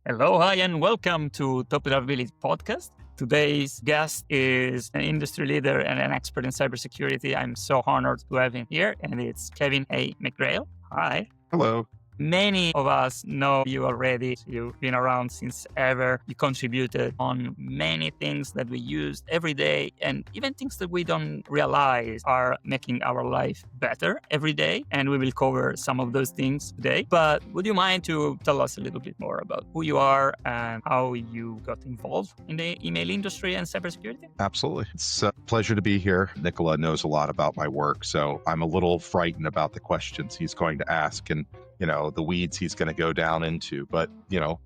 Hello, hi, and welcome to Deliverability podcast. Today's guest is an industry leader and an expert in cybersecurity. I'm so honored to have him here, and it's Kevin A. McRaehl. Hi. Hello. Many of us know you already. You've been around since ever. You contributed on many things that we use every day, and even things that we don't realize are making our life better every day. And we will cover some of those things today. But would you mind to tell us a little bit more about who you are and how you got involved in the email industry and cybersecurity? Absolutely. It's a pleasure to be here. Nicola knows a lot about my work, so I'm a little frightened about the questions he's going to ask and the weeds he's going to go down into. But,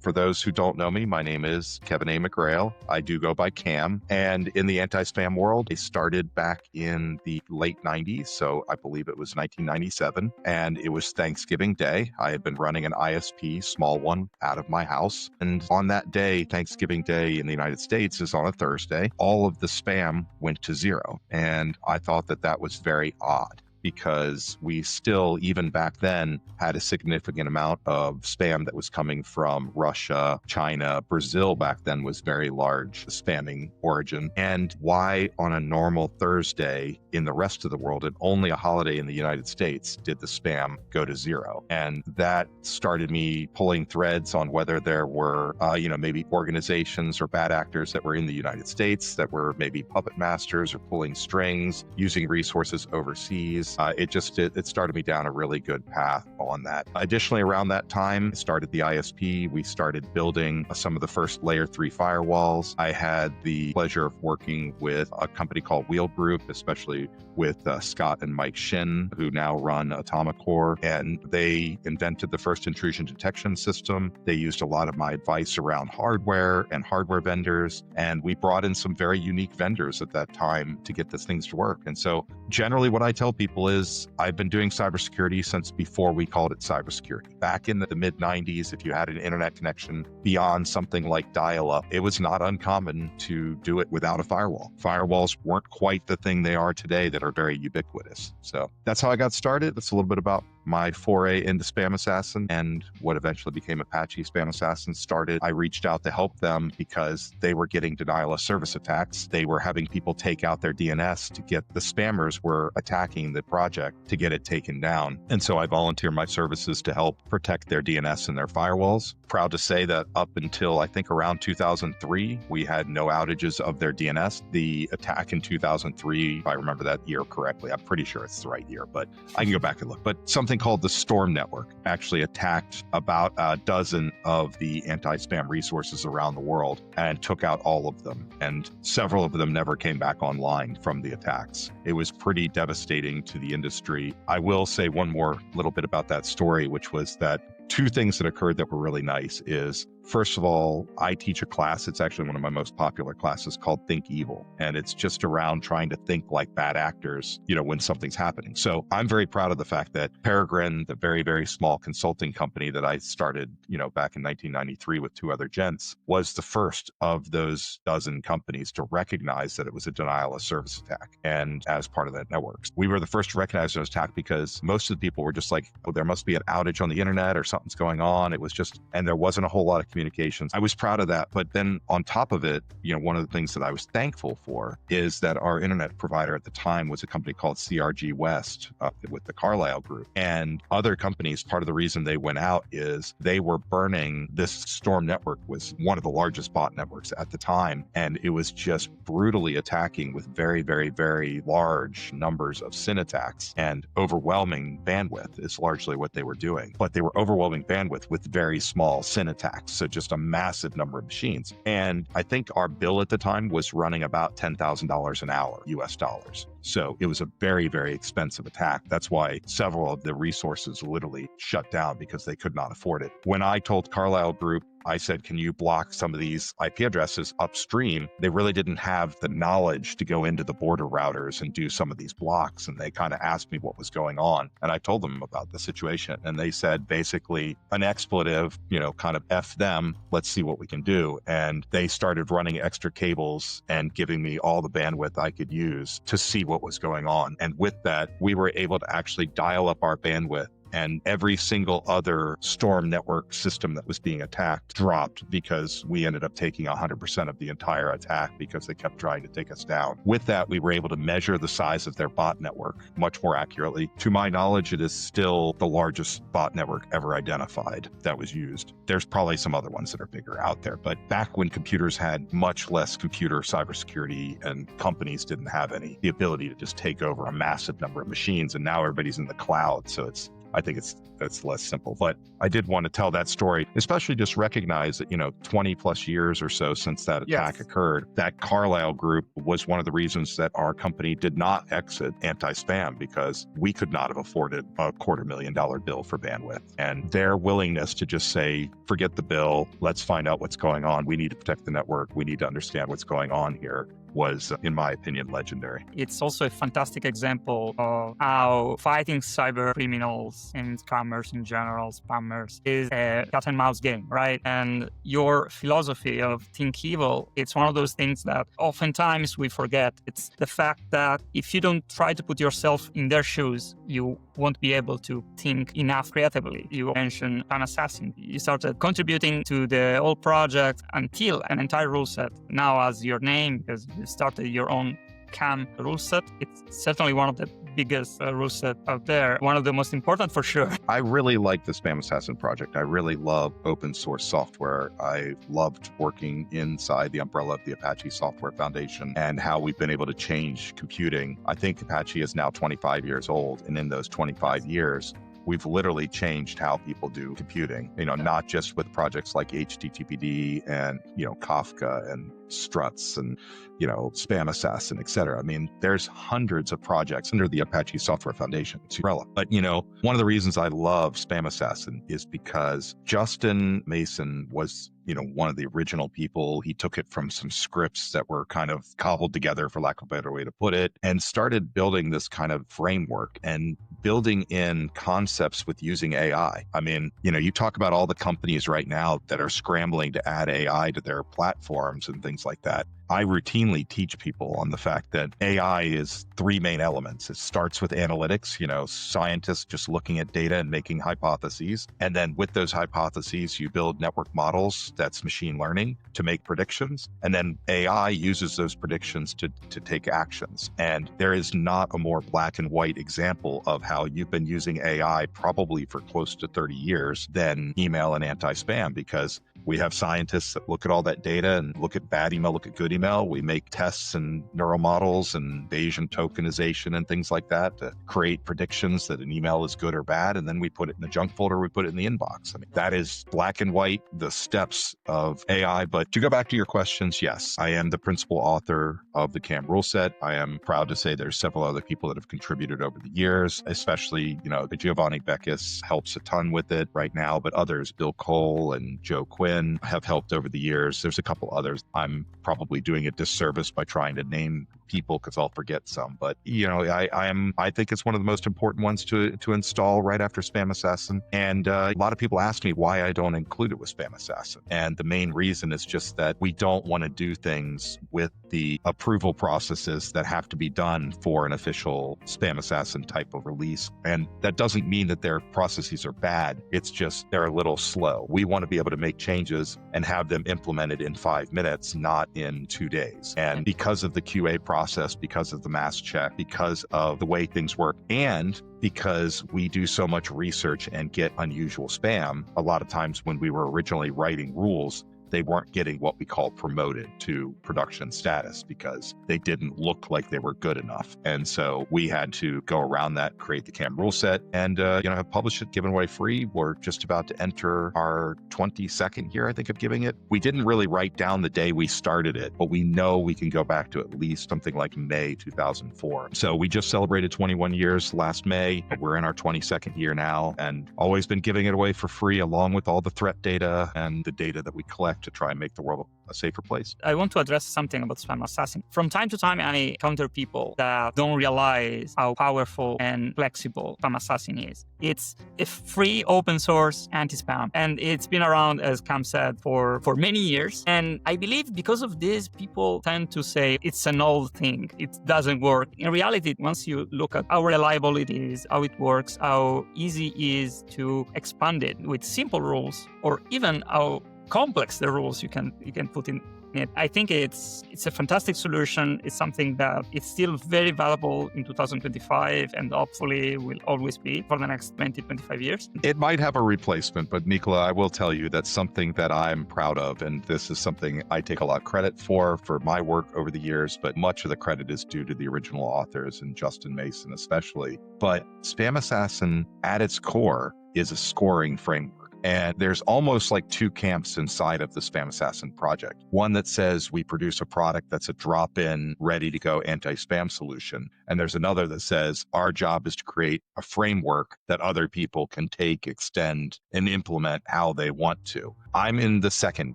for those who don't know me, my name is Kevin A. McRaehl. I do go by Cam. And in the anti-spam world, I started back in the late 90s. So I believe it was 1997. And it was Thanksgiving Day. I had been running an ISP, small one, out of my house. And on that day, Thanksgiving Day in the United States is on a Thursday. All of the spam went to zero. And I thought that was very odd, because we still, even back then, had a significant amount of spam that was coming from Russia, China. Brazil back then was very large spamming origin. And why on a normal Thursday in the rest of the world, and only a holiday in the United States, did the spam go to zero? And that started me pulling threads on whether there were, maybe organizations or bad actors that were in the United States that were maybe puppet masters or pulling strings, using resources overseas. It started me down a really good path on that. Additionally, around that time, I started the ISP. We started building some of the first layer 3 firewalls. I had the pleasure of working with a company called Wheel Group, especially with Scott and Mike Shin, who now run Atomic Core. And they invented the first intrusion detection system. They used a lot of my advice around hardware and hardware vendors. And we brought in some very unique vendors at that time to get these things to work. And so generally what I tell people is I've been doing cybersecurity since before we called it cybersecurity. Back in the mid 90s, if you had an internet connection beyond something like dial-up, it was not uncommon to do it without a firewall. Firewalls weren't quite the thing they are today that are very ubiquitous. So that's how I got started. That's a little bit about my foray into SpamAssassin and what eventually became Apache Spam Assassin started. I reached out to help them because they were getting denial of service attacks. They were having people take out their DNS to get the spammers were attacking the project to get it taken down. And so I volunteered my services to help protect their DNS and their firewalls. Proud to say that up until I think around 2003, we had no outages of their DNS. The attack in 2003, if I remember that year correctly, I'm pretty sure it's the right year, but I can go back and look. But something called the Storm Network actually attacked about a dozen of the anti-spam resources around the world and took out all of them. And several of them never came back online from the attacks. It was pretty devastating to the industry. I will say one more little bit about that story, which was that two things that occurred that were really nice is, first of all, I teach a class. It's actually one of my most popular classes called Think Evil. And it's just around trying to think like bad actors, when something's happening. So I'm very proud of the fact that Peregrine, the very, very small consulting company that I started, back in 1993 with two other gents, was the first of those dozen companies to recognize that it was a denial of service attack. And as part of that network, we were the first to recognize it was attack because most of the people were just like, oh, there must be an outage on the internet or something's going on. It was just, and there wasn't a whole lot of communications. I was proud of that. But then on top of it, one of the things that I was thankful for is that our internet provider at the time was a company called CRG West with the Carlyle Group. And other companies, part of the reason they went out is they were burning. This Storm Network was one of the largest bot networks at the time. And it was just brutally attacking with very, very, very large numbers of SYN attacks, and overwhelming bandwidth is largely what they were doing. But they were overwhelming bandwidth with very small SYN attacks. So just a massive number of machines. And I think our bill at the time was running about $10,000 an hour, US dollars. So it was a very, very expensive attack. That's why several of the resources literally shut down because they could not afford it. When I told Carlyle Group I said, can you block some of these IP addresses upstream? They really didn't have the knowledge to go into the border routers and do some of these blocks. And they kind of asked me what was going on. And I told them about the situation. And they said, basically, an expletive, kind of F them, let's see what we can do. And they started running extra cables and giving me all the bandwidth I could use to see what was going on. And with that, we were able to actually dial up our bandwidth, and every single other storm network system that was being attacked dropped because we ended up taking 100% of the entire attack because they kept trying to take us down. With that, we were able to measure the size of their bot network much more accurately. To my knowledge, it is still the largest bot network ever identified that was used. There's probably some other ones that are bigger out there, but back when computers had much less computer cybersecurity and companies didn't have any, the ability to just take over a massive number of machines, and now everybody's in the cloud. So I think it's less simple, but I did want to tell that story, especially just recognize that, 20 plus years or so since that attack occurred, that Carlyle group was one of the reasons that our company did not exit anti-spam, because we could not have afforded a $250,000 bill for bandwidth. And their willingness to just say, forget the bill, let's find out what's going on. We need to protect the network. We need to understand what's going on here, was, in my opinion, legendary. It's also a fantastic example of how fighting cyber criminals and scammers in general, spammers, is a cat and mouse game, right? And your philosophy of think evil, it's one of those things that oftentimes we forget. It's the fact that if you don't try to put yourself in their shoes, you won't be able to think enough creatively. You mentioned SpamAssassin. You started contributing to the whole project until an entire rule set now has your name because you started your own CAM rule set. It's certainly one of the biggest rule set out there. One of the most important for sure. I really like the SpamAssassin project. I really love open source software. I loved working inside the umbrella of the Apache Software Foundation and how we've been able to change computing. I think Apache is now 25 years old. And in those 25 years, we've literally changed how people do computing, not just with projects like HTTPD and, Kafka and Struts and, SpamAssassin, et cetera. I mean, there's hundreds of projects under the Apache Software Foundation. It's irrelevant. But, one of the reasons I love SpamAssassin is because Justin Mason was, one of the original people. He took it from some scripts that were kind of cobbled together, for lack of a better way to put it, and started building this kind of framework and building in concepts with using AI. I mean, you talk about all the companies right now that are scrambling to add AI to their platforms and things like that. I routinely teach people on the fact that AI is three main elements. It starts with analytics, scientists just looking at data and making hypotheses. And then with those hypotheses, you build network models, that's machine learning, to make predictions. And then AI uses those predictions to take actions. And there is not a more black and white example of how you've been using AI probably for close to 30 years than email and anti-spam, because we have scientists that look at all that data and look at bad email, look at good email. We make tests and neural models and Bayesian tokenization and things like that to create predictions that an email is good or bad. And then we put it in the junk folder, we put it in the inbox. I mean, that is black and white, the steps of AI. But to go back to your questions, yes, I am the principal author of the CAM rule set. I am proud to say there's several other people that have contributed over the years, especially, Giovanni Beckus helps a ton with it right now, but others, Bill Cole and Joe Quinn, have helped over the years. There's a couple others. I'm probably doing a disservice by trying to name people because I'll forget some, but I think it's one of the most important ones to install right after SpamAssassin. And a lot of people ask me why I don't include it with SpamAssassin. And the main reason is just that we don't want to do things with the approval processes that have to be done for an official SpamAssassin type of release. And that doesn't mean that their processes are bad. It's just they're a little slow. We want to be able to make changes and have them implemented in 5 minutes, not in 2 days. And because of the QA process, because of the mass check, because of the way things work, and because we do so much research and get unusual spam, a lot of times when we were originally writing rules, they weren't getting what we call promoted to production status because they didn't look like they were good enough. And so we had to go around that, create the CAM rule set, and have published it, given away free. We're just about to enter our 22nd year, I think, of giving it. We didn't really write down the day we started it, but we know we can go back to at least something like May 2004. So we just celebrated 21 years last May, but we're in our 22nd year now, and always been giving it away for free, along with all the threat data and the data that we collect to try and make the world a safer place. I want to address something about SpamAssassin. From time to time, I encounter people that don't realize how powerful and flexible SpamAssassin is. It's a free open source anti-spam, and it's been around, as Cam said, for many years. And I believe because of this, people tend to say it's an old thing. It doesn't work. In reality, once you look at how reliable it is, how it works, how easy it is to expand it with simple rules, or even how complex the rules you can put in it, I think it's a fantastic solution. It's something that it's still very valuable in 2025 and hopefully will always be for the next 20-25 years. It might have a replacement, but Nicola, I will tell you that's something that I'm proud of. And this is something I take a lot of credit for my work over the years, but much of the credit is due to the original authors and Justin Mason especially. But SpamAssassin at its core is a scoring framework. And there's almost like two camps inside of the SpamAssassin project. One that says we produce a product that's a drop-in, ready-to-go anti-spam solution. And there's another that says our job is to create a framework that other people can take, extend, and implement how they want to. I'm in the second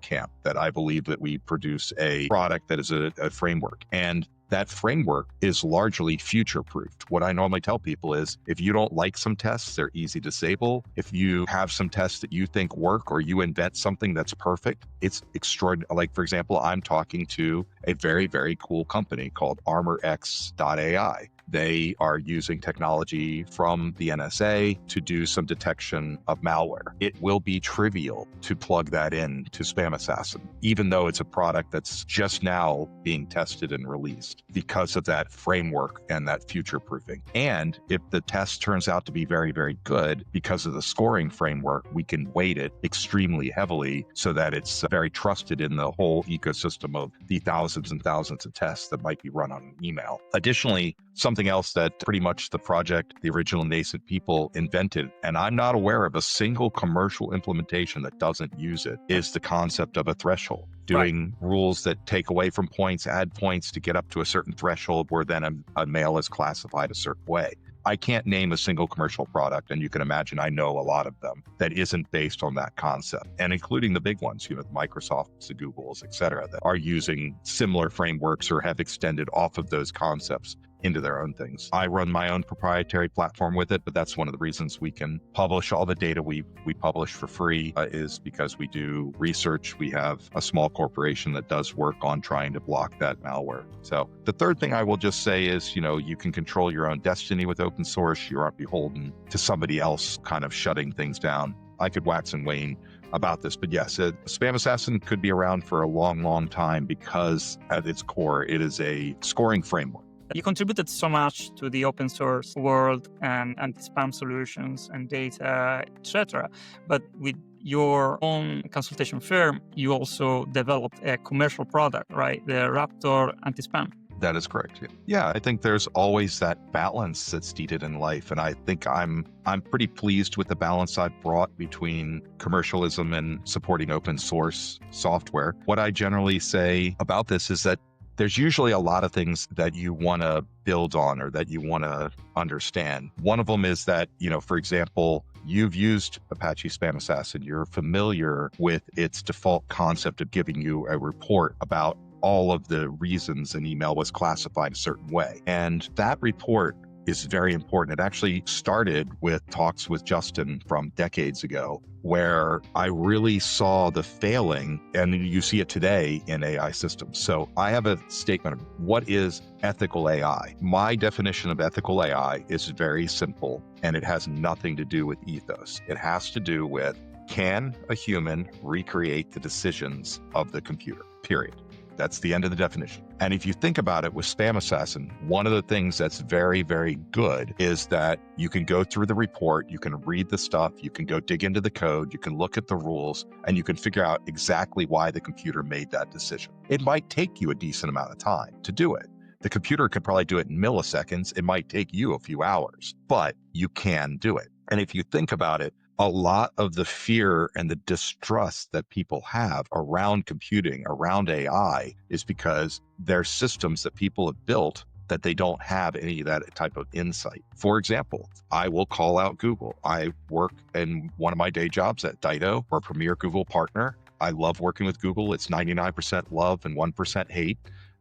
camp, that I believe that we produce a product that is a framework. And that framework is largely future-proofed. What I normally tell people is, if you don't like some tests, they're easy to disable. If you have some tests that you think work, or you invent something that's perfect, it's extraordinary. Like, for example, I'm talking to a very, very cool company called ArmorX.ai. They are using technology from the NSA to do some detection of malware. It will be trivial to plug that in to SpamAssassin, even though it's a product that's just now being tested and released, because of that framework and that future proofing. And if the test turns out to be very, very good, because of the scoring framework, we can weight it extremely heavily so that it's very trusted in the whole ecosystem of the thousands and thousands of tests that might be run on an email. Additionally, something else that pretty much the project, the original nascent people invented, and I'm not aware of a single commercial implementation that doesn't use it, is the concept of a threshold. Doing rules that take away from points, add points to get up to a certain threshold where then a mail is classified a certain way. I can't name a single commercial product, and you can imagine I know a lot of them, that isn't based on that concept, and including the big ones, the Microsofts, the Googles, et cetera, that are using similar frameworks or have extended off of those concepts into their own things. I run my own proprietary platform with it, but that's one of the reasons we can publish all the data we publish for free, is because we do research. We have a small corporation that does work on trying to block that malware. So the third thing I will just say is, you can control your own destiny with open source. You aren't beholden to somebody else kind of shutting things down. I could wax and wane about this, but yes, SpamAssassin could be around for a long, long time because at its core, it is a scoring framework. You contributed so much to the open source world and anti-spam solutions and data, etc. But with your own consultation firm, you also developed a commercial product, right? The Raptor anti-spam. That is correct. Yeah, I think there's always that balance that's needed in life. And I think I'm pretty pleased with the balance I've brought between commercialism and supporting open source software. What I generally say about this is that there's usually a lot of things that you want to build on or that you want to understand. One of them is that, for example, you've used Apache Spam Assassin. You're familiar with its default concept of giving you a report about all of the reasons an email was classified a certain way. And that report is very important. It actually started with talks with Justin from decades ago, where I really saw the failing, and you see it today in AI systems. So I have a statement of what is ethical AI. My definition of ethical AI is very simple, and it has nothing to do with ethos. It has to do with, can a human recreate the decisions of the computer? Period. That's the end of the definition. And if you think about it with SpamAssassin, one of the things that's very, very good is that you can go through the report, you can read the stuff, you can go dig into the code, you can look at the rules, and you can figure out exactly why the computer made that decision. It might take you a decent amount of time to do it. The computer could probably do it in milliseconds. It might take you a few hours, but you can do it. And if you think about it, a lot of the fear and the distrust that people have around computing, around AI, is because they're systems that people have built that they don't have any of that type of insight. For example, I will call out Google. I work in one of my day jobs at Dido. We're a premier Google partner. I love working with Google. It's 99% love and 1% hate.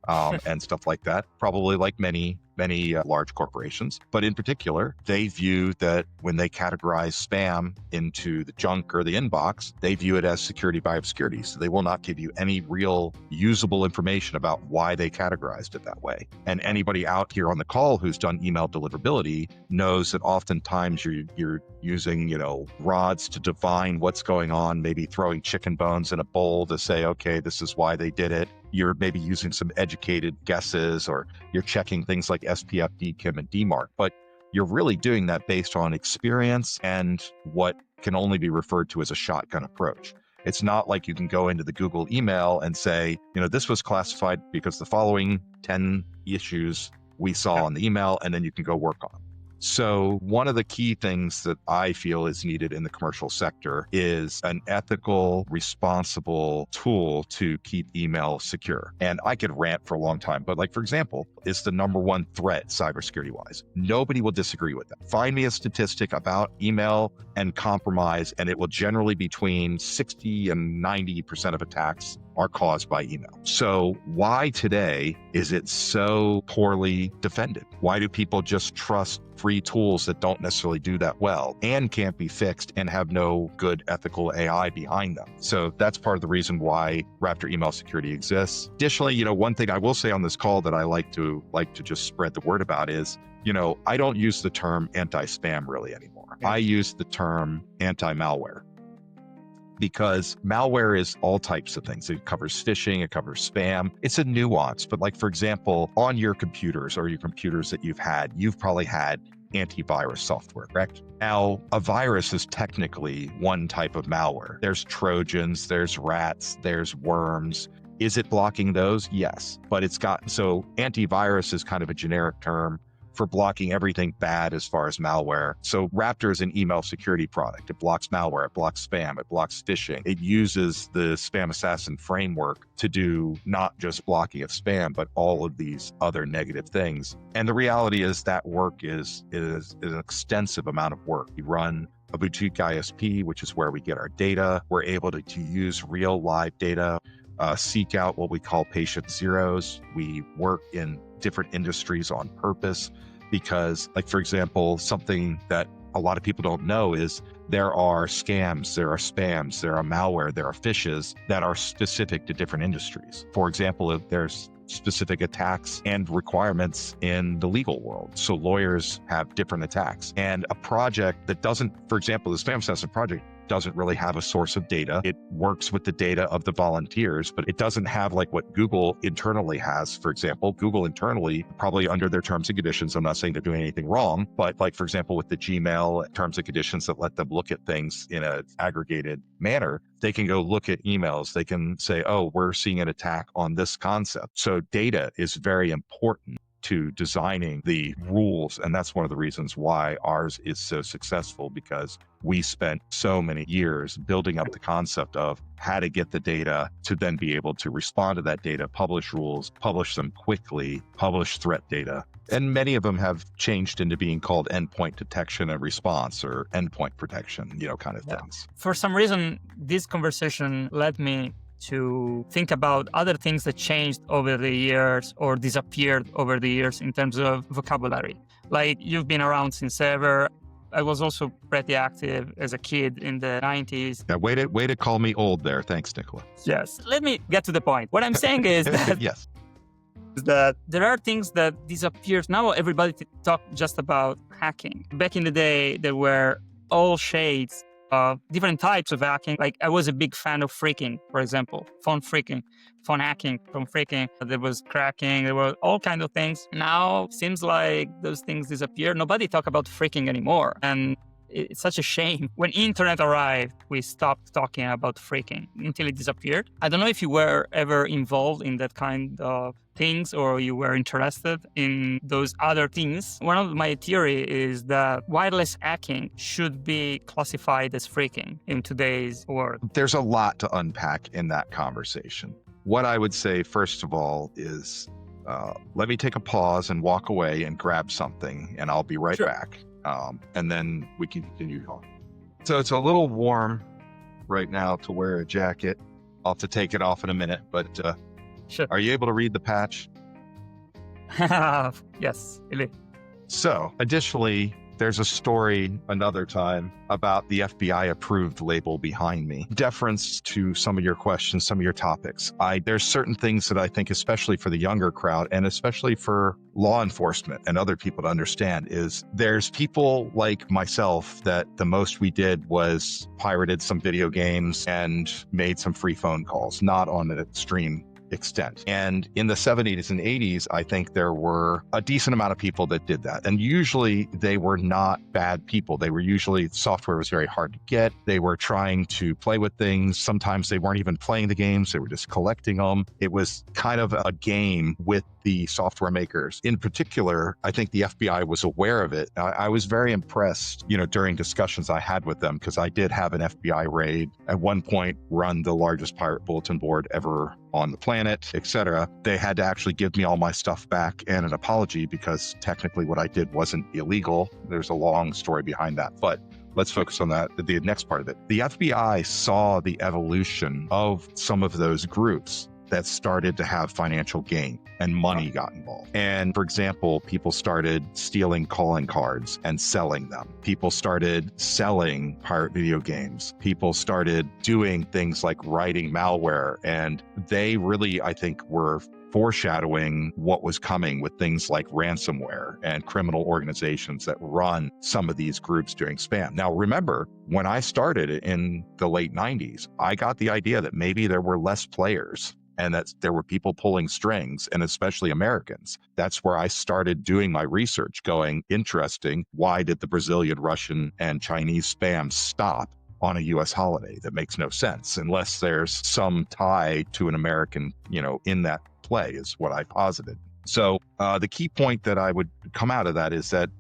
And stuff like that, probably like many large corporations. But in particular, they view that when they categorize spam into the junk or the inbox, they view it as security by obscurity. So they will not give you any real usable information about why they categorized it that way. And anybody out here on the call who's done email deliverability knows that oftentimes you're using, rods to divine what's going on, maybe throwing chicken bones in a bowl to say, okay, this is why they did it. You're maybe using some educated guesses, or you're checking things like SPF, DKIM, and DMARC, but you're really doing that based on experience and what can only be referred to as a shotgun approach. It's not like you can go into the Google email and say, this was classified because the following 10 issues we saw on the email, and then you can go work on them. So one of the key things that I feel is needed in the commercial sector is an ethical, responsible tool to keep email secure. And I could rant for a long time, but for example, is the number one threat cybersecurity wise. Nobody will disagree with that. Find me a statistic about email and compromise, and it will generally be between 60 and 90% of attacks are caused by email. So why today is it so poorly defended? Why do people just trust free tools that don't necessarily do that well and can't be fixed and have no good ethical AI behind them? So that's part of the reason why Raptor email security exists. Additionally, one thing I will say on this call that I like to just spread the word about is, I don't use the term anti-spam really anymore. I use the term anti-malware. Because malware is all types of things. It covers phishing, it covers spam. It's a nuance, but for example, on your computers or your computers that you've probably had antivirus software, correct? Now, a virus is technically one type of malware. There's Trojans, there's rats, there's worms. Is it blocking those? Yes, but so antivirus is kind of a generic term for blocking everything bad as far as malware. So Raptor is an email security product. It blocks malware, it blocks spam, it blocks phishing. It uses the SpamAssassin framework to do not just blocking of spam, but all of these other negative things. And the reality is that work is an extensive amount of work. We run a boutique ISP, which is where we get our data. We're able to use real live data, seek out what we call patient zeros. We work in different industries on purpose because, for example, something that a lot of people don't know is there are scams, there are spams, there are malware, there are phishes that are specific to different industries. For example, if there's specific attacks and requirements in the legal world. So lawyers have different attacks. And a project that doesn't, for example, the SpamAssassin project doesn't really have a source of data. It works with the data of the volunteers, but it doesn't have what Google internally has. For example, Google internally, probably under their terms and conditions, I'm not saying they're doing anything wrong, but for example, with the Gmail terms and conditions that let them look at things in an aggregated manner, they can go look at emails. They can say, oh, we're seeing an attack on this concept. So data is very important to designing the rules. And that's one of the reasons why ours is so successful, because we spent so many years building up the concept of how to get the data to then be able to respond to that data, publish rules, publish them quickly, publish threat data. And many of them have changed into being called endpoint detection and response or endpoint protection, kind of things. For some reason, this conversation led me to think about other things that changed over the years or disappeared over the years in terms of vocabulary. You've been around since ever. I was also pretty active as a kid in the 90s. Yeah, way to call me old there. Thanks, Nicola. Yes. Let me get to the point. What I'm saying is that, yes, that there are things that disappeared. Now everybody talk just about hacking. Back in the day, there were all shades different types of hacking. Like I was a big fan of phreaking, for example, phone hacking, phone phreaking. There was cracking, there were all kinds of things. Now seems like those things disappear. Nobody talk about phreaking anymore. And it's such a shame. When internet arrived, we stopped talking about phreaking until it disappeared. I don't know if you were ever involved in that kind of things or you were interested in those other things. One of my theory is that wireless hacking should be classified as phreaking in today's world. There's a lot to unpack in that conversation. What I would say, first of all, is let me take a pause and walk away and grab something, and I'll be right back. And then we can continue talking. So it's a little warm right now to wear a jacket. I'll have to take it off in a minute, but sure. Are you able to read the patch? Yes, really. So additionally, there's a story another time about the FBI approved label behind me. Deference to some of your questions, some of your topics. There's certain things that I think, especially for the younger crowd and especially for law enforcement and other people to understand, is there's people like myself that the most we did was pirated some video games and made some free phone calls, not on an extreme extent. And in the 70s and 80s, I think there were a decent amount of people that did that. And usually they were not bad people. They were usually, software was very hard to get. They were trying to play with things. Sometimes they weren't even playing the games. They were just collecting them. It was kind of a game with the software makers. In particular, I think the FBI was aware of it. I was very impressed, during discussions I had with them, because I did have an FBI raid at one point, run the largest pirate bulletin board ever on the planet, etc. They had to actually give me all my stuff back and an apology, because technically what I did wasn't illegal. There's a long story behind that, but let's focus on that, the next part of it. The FBI saw the evolution of some of those groups that started to have financial gain and money got involved. And for example, people started stealing calling cards and selling them. People started selling pirate video games. People started doing things like writing malware. And they really, I think, were foreshadowing what was coming with things like ransomware and criminal organizations that run some of these groups doing spam. Now, remember, when I started in the late 90s, I got the idea that maybe there were less players and that there were people pulling strings, and especially Americans. That's where I started doing my research, going, interesting, why did the Brazilian, Russian, and Chinese spam stop on a US holiday? That makes no sense unless there's some tie to an American, in that play, is what I posited. So the key point that I would come out of that is that,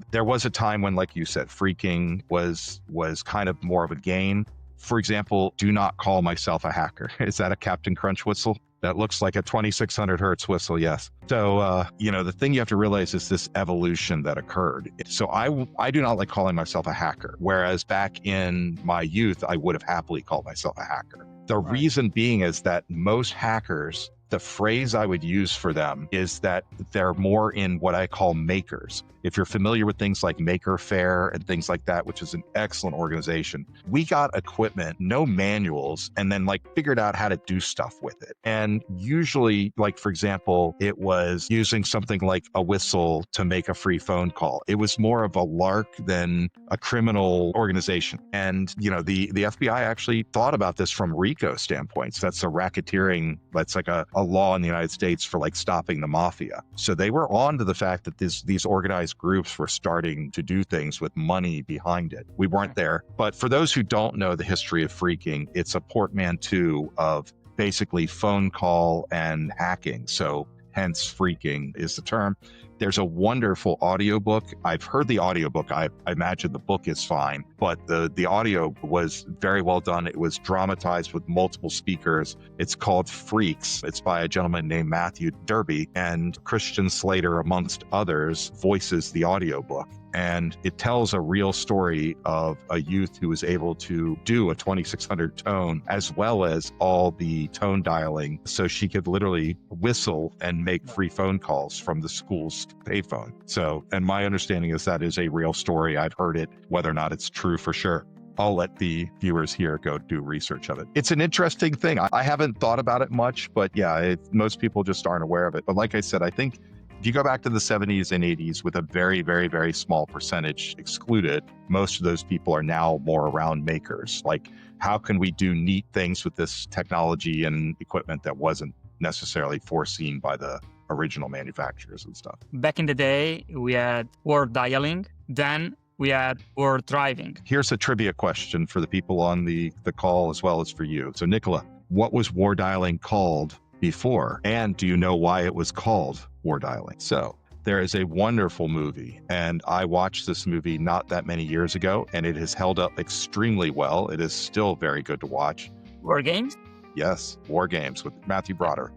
there was a time when, like you said, phreaking was kind of more of a game. For example, do not call myself a hacker. Is that a Captain Crunch whistle? That looks like a 2600 hertz whistle, yes. So, the thing you have to realize is this evolution that occurred. So I do not like calling myself a hacker, whereas back in my youth, I would have happily called myself a hacker. The reason being is that most hackers, the phrase I would use for them is that they're more in what I call makers. If you're familiar with things like Maker Faire and things like that, which is an excellent organization, we got equipment, no manuals, and then figured out how to do stuff with it. And usually, for example, it was using something like a whistle to make a free phone call. It was more of a lark than a criminal organization. And, the FBI actually thought about this from RICO standpoints. That's a racketeering, that's like a law in the United States for stopping the mafia. So they were on to the fact that these organized groups were starting to do things with money behind it. We weren't there. But for those who don't know the history of phreaking, it's a portmanteau of basically phone call and hacking. So hence phreaking is the term. There's a wonderful audiobook. I've heard the audiobook. I imagine the book is fine, but the audio was very well done. It was dramatized with multiple speakers. It's called Freaks. It's by a gentleman named Matthew Derby, and Christian Slater, amongst others, voices the audiobook. And it tells a real story of a youth who was able to do a 2600 tone as well as all the tone dialing. So she could literally whistle and make free phone calls from the school's payphone. So, and my understanding is that is a real story. I've heard it, whether or not it's true for sure. I'll let the viewers here go do research of it. It's an interesting thing. I haven't thought about it much, but yeah, most people just aren't aware of it. But like I said, I think If you go back to the 70s and 80s with a very, very, very small percentage excluded, most of those people are now more around makers. Like, how can we do neat things with this technology and equipment that wasn't necessarily foreseen by the original manufacturers and stuff? Back in the day, we had word dialing. Then we had word driving. Here's a trivia question for the people on the call as well as for you. So, Nicola, what was war dialing called before? And do you know why it was called war dialing? So, there is a wonderful movie, and I watched this movie not that many years ago, and it has held up extremely well. It is still very good to watch. War games? Yes, War Games with Matthew Broderick.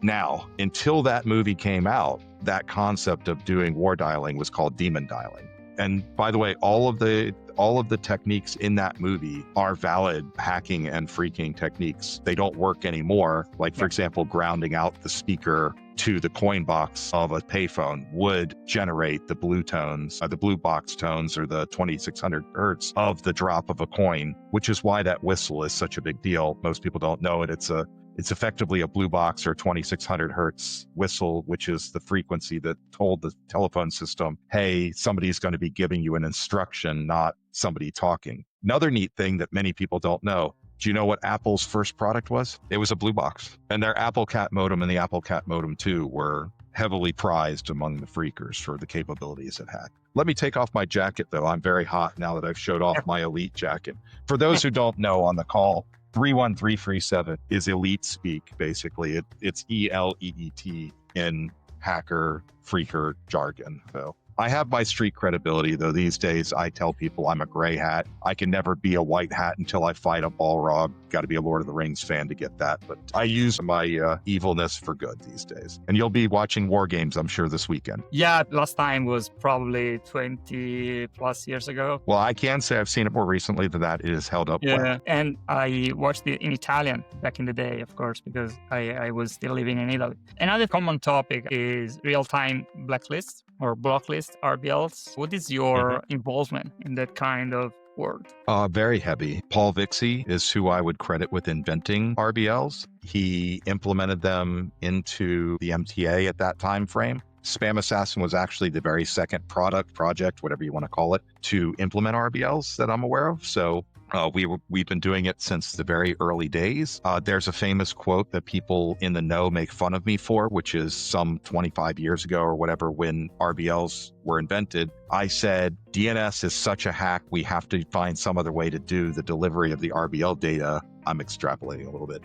Now, until that movie came out, that concept of doing war dialing was called demon dialing. And by the way, all of the techniques in that movie are valid hacking and phreaking techniques. They don't work anymore. Like, for example, grounding out the speaker to the coin box of a payphone would generate the blue tones, the blue box tones, or the 2600 hertz of the drop of a coin, which is why that whistle is such a big deal. Most people don't know it. It's effectively a blue box or 2600 hertz whistle, which is the frequency that told the telephone system, hey, somebody's going to be giving you an instruction, not somebody talking. Another neat thing that many people don't know, do you know what Apple's first product was? It was a blue box. And their Apple Cat modem and the Apple Cat modem 2 were heavily prized among the phreakers for the capabilities it had. Let me take off my jacket, though. I'm very hot now that I've showed off my Elite jacket. For those who don't know on the call, 31337 is elite speak, basically. It's ELEET in hacker, phreaker jargon. So I have my street credibility, though. These days, I tell people I'm a gray hat. I can never be a white hat until I fight a Balrog. Got to be a Lord of the Rings fan to get that. But I use my evilness for good these days. And you'll be watching War Games, I'm sure, this weekend. Yeah, last time was probably 20 plus years ago. Well, I can say I've seen it more recently than that. It has held up well. And I watched it in Italian back in the day, of course, because I was still living in Italy. Another common topic is real-time blacklists or blocklist RBLs. What is your involvement in that kind of world? Very heavy. Paul Vixie is who I would credit with inventing RBLs. He implemented them into the MTA at that time frame. SpamAssassin was actually the very second project, whatever you want to call it, to implement RBLs that I'm aware of. So we've been doing it since the very early days. There's a famous quote that people in the know make fun of me for, which is some 25 years ago or whatever, when RBLs were invented. I said, DNS is such a hack, we have to find some other way to do the delivery of the RBL data. I'm extrapolating a little bit,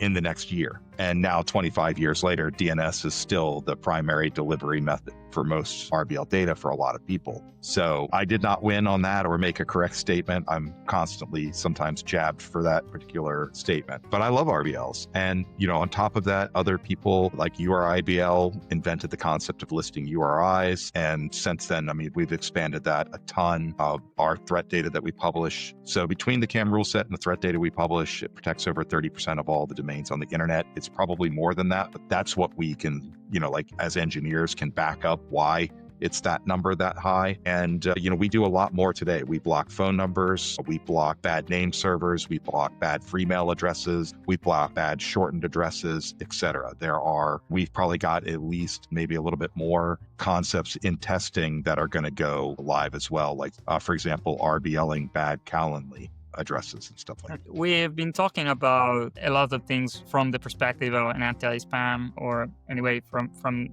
in the next year. And now 25 years later, DNS is still the primary delivery method for most RBL data for a lot of people. So I did not win on that or make a correct statement. I'm constantly sometimes jabbed for that particular statement. But I love RBLs. And, on top of that, other people like URIBL invented the concept of listing URIs. And since then, we've expanded that a ton of our threat data that we publish. So between the CAM rule set and the threat data we publish, it protects over 30% of all the domains on the internet. It's probably more than that, but that's what we can, as engineers can back up why it's that number that high. And, we do a lot more today. We block phone numbers. We block bad name servers. We block bad free mail addresses. We block bad shortened addresses, etc. We've probably got at least maybe a little bit more concepts in testing that are going to go live as well. Like, for example, RBLing bad Calendly addresses and stuff like that. We've been talking about a lot of things from the perspective of an anti-spam, or anyway, from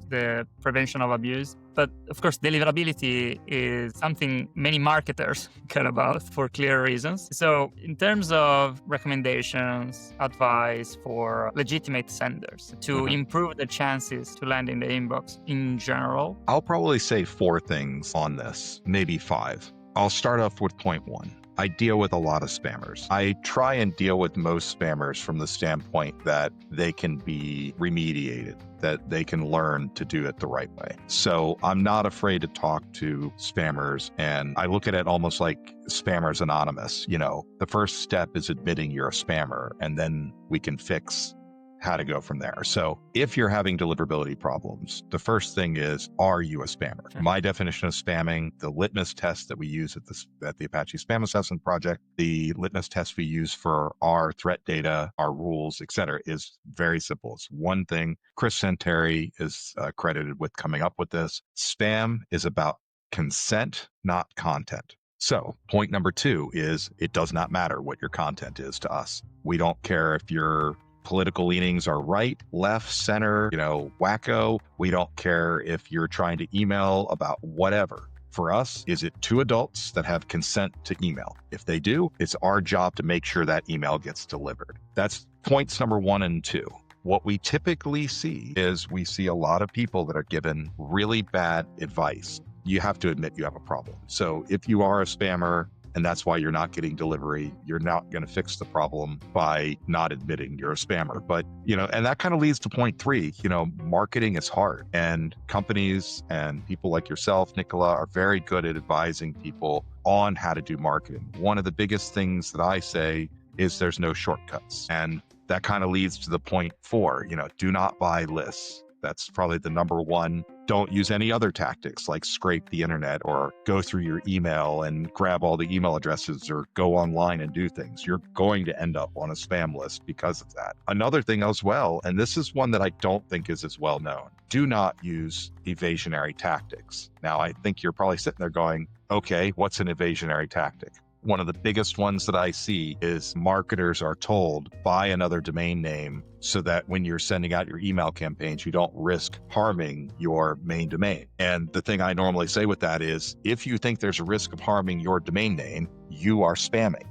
the prevention of abuse. But of course, deliverability is something many marketers care about for clear reasons. So in terms of recommendations, advice for legitimate senders to improve the chances to land in the inbox in general, I'll probably say 4 things on this, maybe 5. I'll start off with point 1. I deal with a lot of spammers. I try and deal with most spammers from the standpoint that they can be remediated, that they can learn to do it the right way. So I'm not afraid to talk to spammers, and I look at it almost like Spammers Anonymous. The first step is admitting you're a spammer, and then we can fix how to go from there. So if you're having deliverability problems, the first thing is, are you a spammer? Okay. My definition of spamming, the litmus test that we use at the Apache Spam Assassin project, the litmus test we use for our threat data, our rules, et cetera, is very simple. It's one thing. Chris Santeri is credited with coming up with this. Spam is about consent, not content. So point number 2 is it does not matter what your content is to us. We don't care if your political leanings are right, left, center, wacko. We don't care if you're trying to email about whatever. For us, is it 2 adults that have consent to email? If they do, it's our job to make sure that email gets delivered. That's points number 1 and 2. What we typically see is we see a lot of people that are given really bad advice. You have to admit you have a problem. So if you are a spammer and that's why you're not getting delivery, you're not going to fix the problem by not admitting you're a spammer. But, and that kind of leads to point 3, marketing is hard, and companies and people like yourself, Nicola, are very good at advising people on how to do marketing. One of the biggest things that I say is there's no shortcuts. And that kind of leads to the point 4, do not buy lists. That's probably the number 1. Don't use any other tactics like scrape the internet or go through your email and grab all the email addresses or go online and do things. You're going to end up on a spam list because of that. Another thing as well, and this is one that I don't think is as well known, do not use evasionary tactics. Now, I think you're probably sitting there going, okay, what's an evasionary tactic? One of the biggest ones that I see is marketers are told, buy another domain name so that when you're sending out your email campaigns, you don't risk harming your main domain. And the thing I normally say with that is, if you think there's a risk of harming your domain name, you are spamming.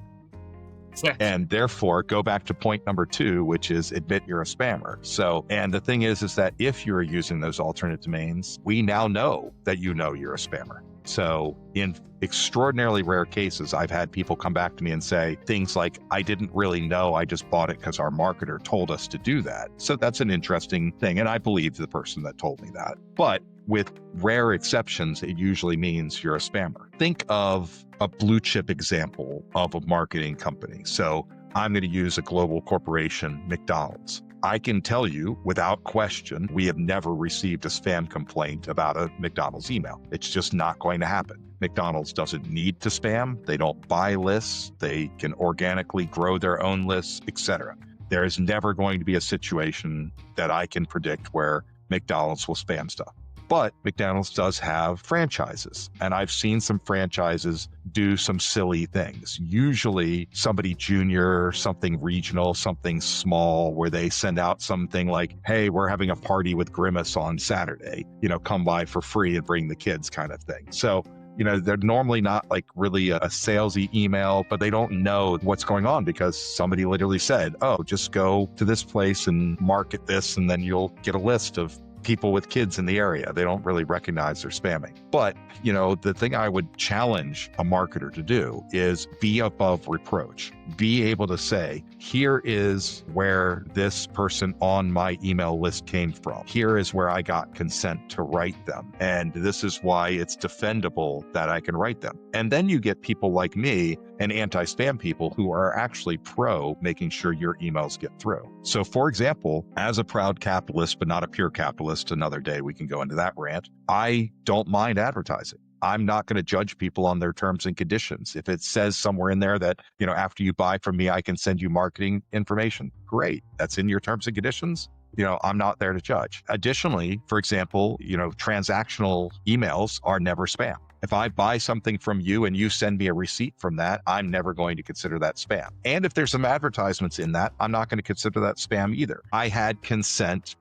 Yeah. And therefore, go back to point number 2, which is admit you're a spammer. So, and the thing is that if you're using those alternate domains, we now know that you're a spammer. So in extraordinarily rare cases, I've had people come back to me and say things like, I didn't really know, I just bought it because our marketer told us to do that. So that's an interesting thing. And I believe the person that told me that. But with rare exceptions, it usually means you're a spammer. Think of a blue chip example of a marketing company. So I'm going to use a global corporation, McDonald's. I can tell you without question, we have never received a spam complaint about a McDonald's email. It's just not going to happen. McDonald's doesn't need to spam. They don't buy lists. They can organically grow their own lists, etc. There is never going to be a situation that I can predict where McDonald's will spam stuff. But McDonald's does have franchises, and I've seen some franchises do some silly things. Usually somebody junior, something regional, something small, where they send out something like, hey, we're having a party with Grimace on Saturday, come by for free and bring the kids kind of thing. So, they're normally not like really a salesy email, but they don't know what's going on because somebody literally said, oh, just go to this place and market this, and then you'll get a list of people with kids in the area. They don't really recognize they're spamming. But, the thing I would challenge a marketer to do is be above reproach. Be able to say, here is where this person on my email list came from. Here is where I got consent to write them. And this is why it's defendable that I can write them. And then you get people like me and anti-spam people who are actually pro making sure your emails get through. So for example, as a proud capitalist, but not a pure capitalist, another day we can go into that rant, I don't mind advertising. I'm not going to judge people on their terms and conditions. If it says somewhere in there that, after you buy from me, I can send you marketing information, great. That's in your terms and conditions. I'm not there to judge. Additionally, for example, transactional emails are never spam. If I buy something from you and you send me a receipt from that, I'm never going to consider that spam. And if there's some advertisements in that, I'm not going to consider that spam either. I had consent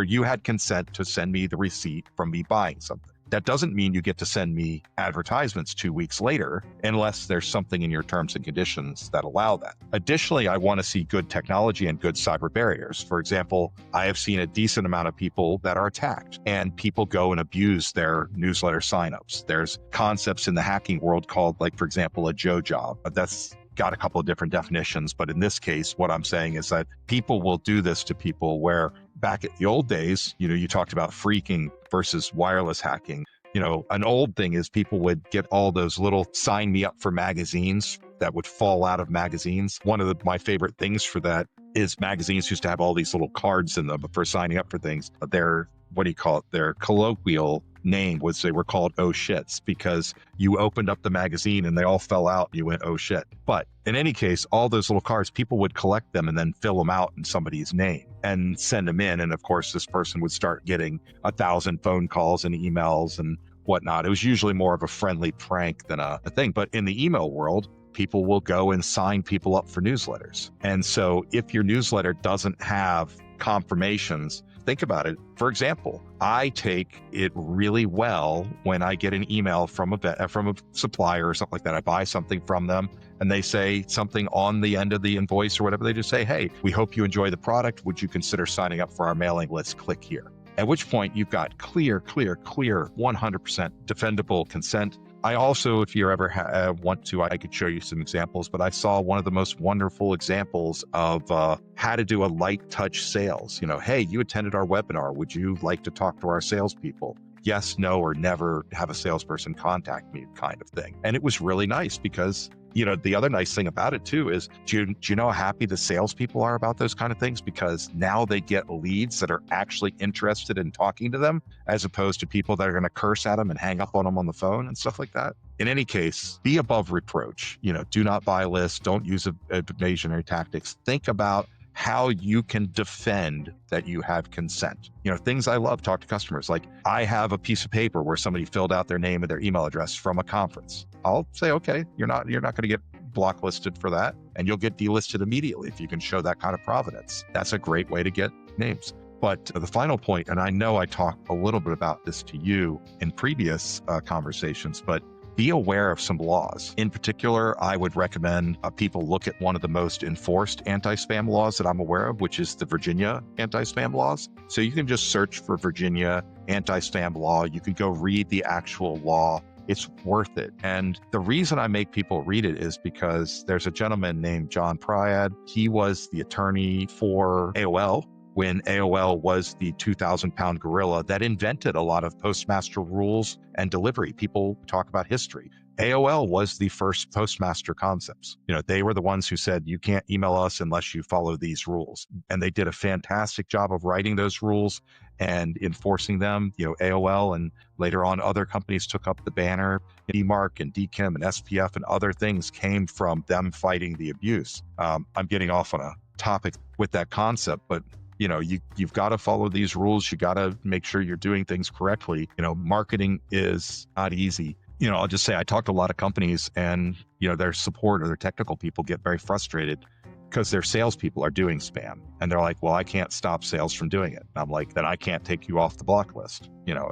you had consent to send me the receipt from me buying something. That doesn't mean you get to send me advertisements 2 weeks later, unless there's something in your terms and conditions that allow that. Additionally, I want to see good technology and good cyber barriers. For example, I have seen a decent amount of people that are attacked, and people go and abuse their newsletter signups. There's concepts in the hacking world called, like, for example, a Joe job. That's got a couple of different definitions, but in this case, what I'm saying is that people will do this to people where back at the old days, you talked about phreaking versus wireless hacking. An old thing is people would get all those little sign me up for magazines that would fall out of magazines. One of my favorite things for that is magazines used to have all these little cards in them for signing up for things. Their, what do you call it? Their colloquial name was they were called oh shits, because you opened up the magazine and they all fell out and you went oh shit. But in any case, all those little cards, people would collect them and then fill them out in somebody's name and send them in. And of course, this person would start getting 1,000 phone calls and emails and whatnot. It was usually more of a friendly prank than a thing. But in the email world, people will go and sign people up for newsletters. And so if your newsletter doesn't have confirmations, think about it. For example, I take it really well when I get an email from a supplier or something like that. I buy something from them and they say something on the end of the invoice or whatever. They just say, hey, we hope you enjoy the product. Would you consider signing up for our mailing list? Click here. At which point you've got clear, 100% defendable consent. I also, if you ever want to, I could show you some examples, but I saw one of the most wonderful examples of how to do a light touch sales. You know, hey, you attended our webinar. Would you like to talk to our salespeople? Yes, no, or never have a salesperson contact me kind of thing. And it was really nice because, you know, the other nice thing about it too is, do you know how happy the salespeople are about those kind of things? Because now they get leads that are actually interested in talking to them, as opposed to people that are going to curse at them and hang up on them on the phone and stuff like that. In any case, be above reproach. You know, do not buy lists. Don't use evasionary tactics. Think about how you can defend that you have consent. You know, things I love, talk to customers. Like, I have a piece of paper where somebody filled out their name and their email address from a conference. I'll say, okay, you're not going to get blacklisted for that, and you'll get delisted immediately if you can show that kind of provenance. That's a great way to get names. But the final point, and I know I talked a little bit about this to you in previous conversations, but be aware of some laws. In particular, I would recommend people look at one of the most enforced anti-spam laws that I'm aware of, which is the Virginia anti-spam laws. So you can just search for Virginia anti-spam law. You can go read the actual law. It's worth it. And the reason I make people read it is because there's a gentleman named John Pryad. He was the attorney for AOL when AOL was the 2,000-pound gorilla that invented a lot of postmaster rules and delivery. People talk about history. AOL was the first postmaster concepts. You know, they were the ones who said, you can't email us unless you follow these rules. And they did a fantastic job of writing those rules and enforcing them. You know, AOL and later on other companies took up the banner. DMARC and DKIM and SPF and other things came from them fighting the abuse. I'm getting off on a topic with that concept, but you know, you've got to follow these rules. You got to make sure you're doing things correctly. You know, marketing is not easy. You know, I'll just say I talked to a lot of companies and, you know, their support or their technical people get very frustrated because their salespeople are doing spam. And they're like, well, I can't stop sales from doing it. And I'm like, then I can't take you off the block list. You know,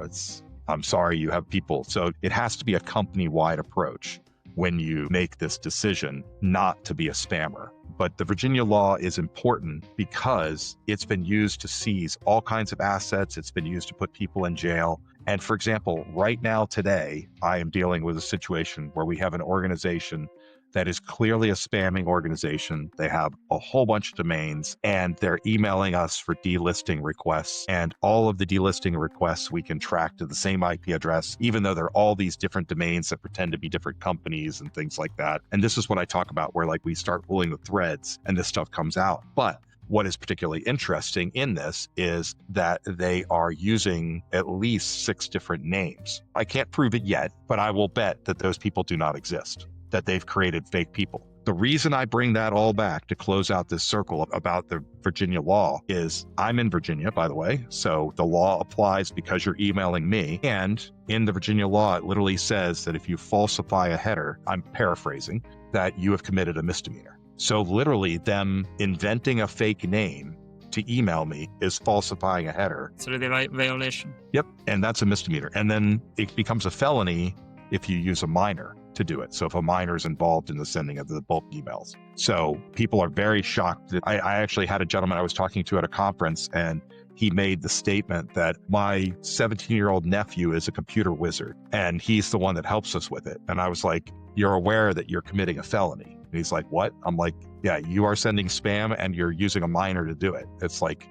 I'm sorry, you have people. So it has to be a company-wide approach when you make this decision not to be a spammer. But the Virginia law is important because it's been used to seize all kinds of assets. It's been used to put people in jail. And for example, right now today, I am dealing with a situation where we have an organization that is clearly a spamming organization. They have a whole bunch of domains and they're emailing us for delisting requests. And all of the delisting requests we can track to the same IP address, even though they're all these different domains that pretend to be different companies and things like that. And this is what I talk about where like we start pulling the threads and this stuff comes out. But what is particularly interesting in this is that they are using at least 6 different names. I can't prove it yet, but I will bet that those people do not exist, that they've created fake people. The reason I bring that all back to close out this circle about the Virginia law is I'm in Virginia, by the way, so the law applies because you're emailing me. And in the Virginia law, it literally says that if you falsify a header, I'm paraphrasing, that you have committed a misdemeanor. So literally them inventing a fake name to email me is falsifying a header. It's really a violation. Yep, and that's a misdemeanor. And then it becomes a felony if you use a minor to do it. So if a minor is involved in the sending of the bulk emails. So people are very shocked. I actually had a gentleman I was talking to at a conference and he made the statement that my 17-year-old nephew is a computer wizard and he's the one that helps us with it. And I was like, you're aware that you're committing a felony? And he's like, what? I'm like, yeah, you are sending spam and you're using a minor to do it. It's like,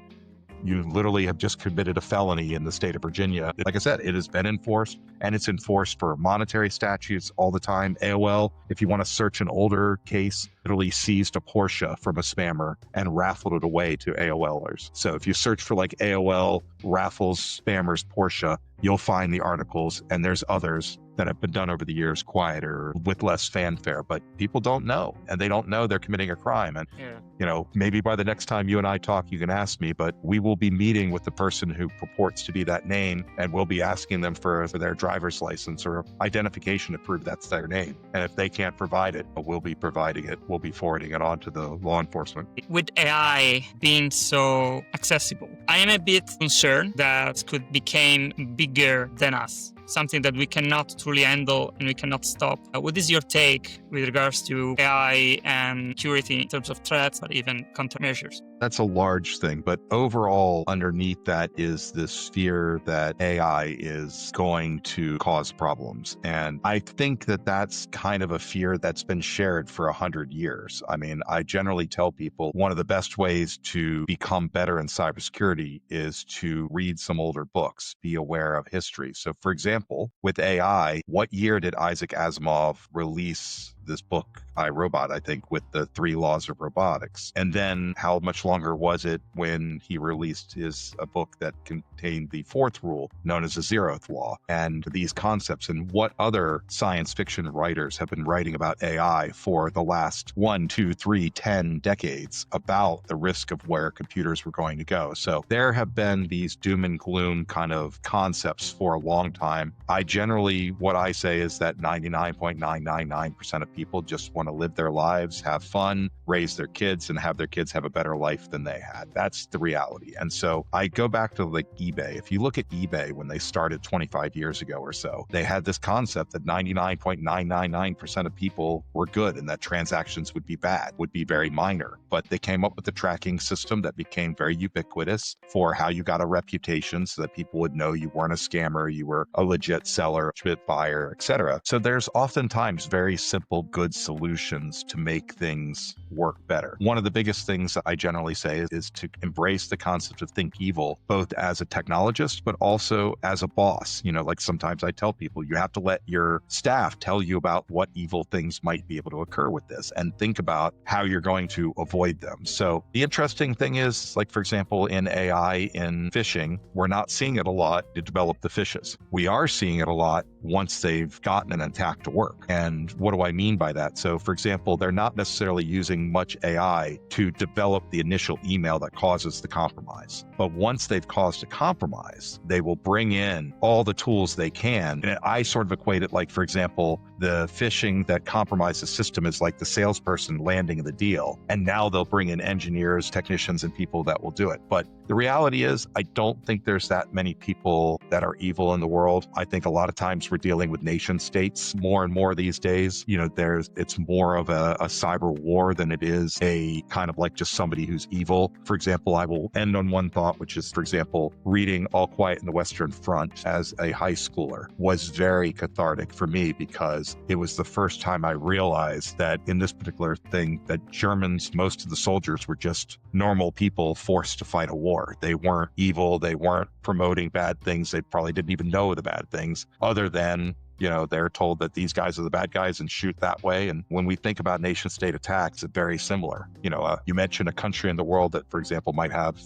you literally have just committed a felony in the state of Virginia. Like I said, it has been enforced, and it's enforced for monetary statutes all the time. AOL, if you want to search an older case, literally seized a Porsche from a spammer and raffled it away to AOLers. So if you search for like AOL raffles spammers Porsche, you'll find the articles, and there's others that have been done over the years, quieter, with less fanfare, but people don't know, and they don't know they're committing a crime. And, maybe by the next time you and I talk, you can ask me, but we will be meeting with the person who purports to be that name, and we'll be asking them for their driver's license or identification to prove that's their name. And if they can't provide it, we'll be providing it. We'll be forwarding it on to the law enforcement. With AI being so accessible, I am a bit concerned that it could become bigger than us, something that we cannot truly handle and we cannot stop. What is your take with regards to AI and security in terms of threats, but even countermeasures? That's a large thing, but overall, underneath that is this fear that AI is going to cause problems. And I think that that's kind of a fear that's been shared for 100 years. I mean, I generally tell people one of the best ways to become better in cybersecurity is to read some older books, be aware of history. So for example, with AI, what year did Isaac Asimov release this book, I, Robot, I think, with the 3 laws of robotics? And then how much longer was it when he released a book that contained the 4th rule, known as the 0th law? And these concepts, and what other science fiction writers have been writing about AI for the last 1, 2, 3, 10 decades about the risk of where computers were going to go. So there have been these doom and gloom kind of concepts for a long time. What I say is that 99.999% of people just want to live their lives, have fun, raise their kids, and have their kids have a better life than they had. That's the reality. And so I go back to like eBay. If you look at eBay when they started 25 years ago or so, they had this concept that 99.999% of people were good and that transactions would be bad, would be very minor. But they came up with a tracking system that became very ubiquitous for how you got a reputation so that people would know you weren't a scammer, you were a legit seller, legit buyer, etc. So there's oftentimes very simple, good solutions to make things work better. One of the biggest things that I generally say is to embrace the concept of think evil, both as a technologist, but also as a boss. Like sometimes I tell people, you have to let your staff tell you about what evil things might be able to occur with this and think about how you're going to avoid them. So the interesting thing is, like, for example, in AI, in phishing, we're not seeing it a lot to develop the phishes. We are seeing it a lot once they've gotten an attack to work. And what do I mean by that? So for example, they're not necessarily using much AI to develop the initial email that causes the compromise. But once they've caused a compromise, they will bring in all the tools they can. And I sort of equate it like, for example, the phishing that compromised the system is like the salesperson landing the deal. And now they'll bring in engineers, technicians, and people that will do it. But the reality is, I don't think there's that many people that are evil in the world. I think a lot of times we're dealing with nation states more and more these days. It's more of a cyber war than it is a kind of like just somebody who's evil. For example, I will end on one thought, which is, for example, reading All Quiet on the Western Front as a high schooler was very cathartic for me, because it was the first time I realized that in this particular thing, that Germans, most of the soldiers were just normal people forced to fight a war. They weren't evil. They weren't promoting bad things. They probably didn't even know the bad things, other than they're told that these guys are the bad guys and shoot that way. And when we think about nation state attacks, it's very similar. You mentioned a country in the world that, for example, might have,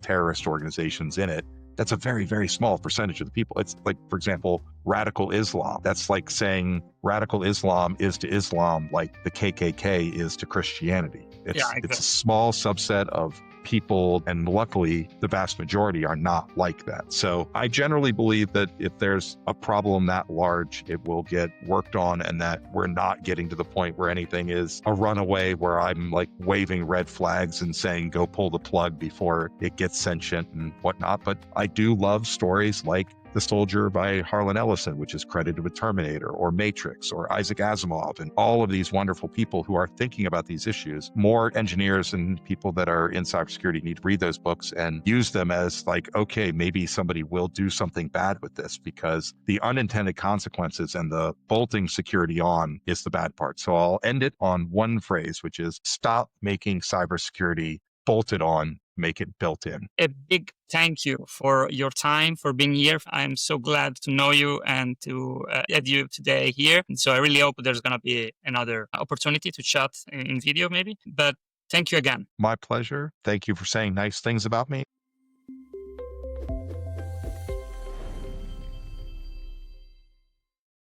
terrorist organizations in it. That's a very, very small percentage of the people. It's like, for example, radical Islam. That's like saying radical Islam is to Islam like the KKK is to Christianity. It's a small subset of people, and luckily the vast majority are not like that. So I generally believe that if there's a problem that large, it will get worked on, and that we're not getting to the point where anything is a runaway, where I'm like waving red flags and saying go pull the plug before it gets sentient and whatnot. But I do love stories like The Soldier by Harlan Ellison, which is credited with Terminator, or Matrix, or Isaac Asimov, and all of these wonderful people who are thinking about these issues. More engineers and people that are in cybersecurity need to read those books and use them as like, okay, maybe somebody will do something bad with this, because the unintended consequences and the bolting security on is the bad part. So I'll end it on one phrase, which is stop making cybersecurity bolted on make it built in. A big thank you for your time, for being here. I'm so glad to know you and to have you today here. And so I really hope there's going to be another opportunity to chat in video maybe. But thank you again. My pleasure. Thank you for saying nice things about me.